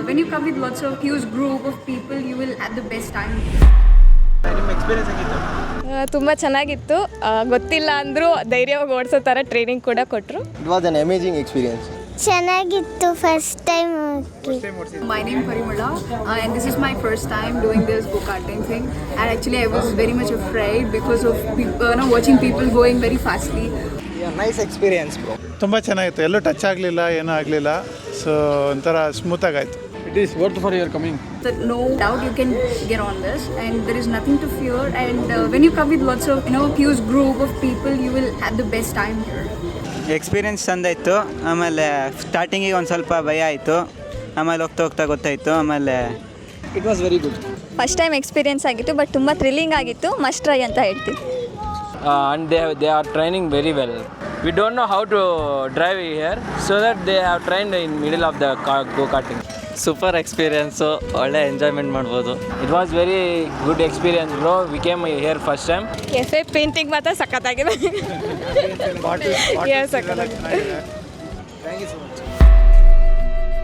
When you come with lots of huge group of people, you will have the best time. ನಿಮ್ಮ experience ಹೆಂಗಿತ್ತು? ತುಂಬ ಚೆನ್ನಾಗಿತ್ತು. ಗೊತ್ತಿಲ್ಲ ಅಂದರೂ ಧೈರ್ಯವಾಗಿ ಓಡಿಸೋ ಥರ ಟ್ರೈನಿಂಗ್ ಕೂಡ ಕೊಟ್ಟರು. It was an amazing experience. ಚೆನ್ನಾಗಿತ್ತು first time My name is Parimala and this is my first time doing this go-karting thing, and actually I was very much afraid because of people, watching people going very fastly. Yeah, nice experience, bro. ತುಂಬ ಚೆನ್ನಾಗಿತ್ತು. ಎಲ್ಲೂ touch ಆಗಲಿಲ್ಲ, ಏನೂ ಆಗಲಿಲ್ಲ. So ಒಂಥರ ಸ್ಮೂತಾಗಿ ಆಯಿತು. It is worth for your coming. So no doubt you can get on this, and there is nothing to fear. And when you come with lots of huge group of people, you will have the best time here. Experience ಚಂದಾಯಿತು. ಆಮೇಲೆ ಸ್ಟಾರ್ಟಿಂಗಿಗೆ ಒಂದು ಸ್ವಲ್ಪ ಭಯ ಆಯಿತು, ಆಮೇಲೆ ಹೋಗ್ತಾ ಹೋಗ್ತಾ ಗೊತ್ತಾಯಿತು. ಆಮೇಲೆ It was very good. First time experience ಆಗಿತ್ತು, ಬಟ್ ತುಂಬ ಥ್ರಿಲ್ಲಿಂಗ್ ಆಗಿತ್ತು. ಮಸ್ಟ್ ಟ್ರೈ ಅಂತ ಹೇಳ್ತೀನಿ. And they are training very well. We don't know how to drive here, so that they have trained in middle of the go-karting. Super experience, ಒಳ್ಳೆ enjoyment ಮಾಡ್ಬೋದು. It was very good experience, bro. We came here first time. Cafe painting ಮಾತ್ರ ಸಖತ್ತಾಗಿದೆ. Bottle ಸಖತ್ತಾಗಿದೆ. Thank you so much.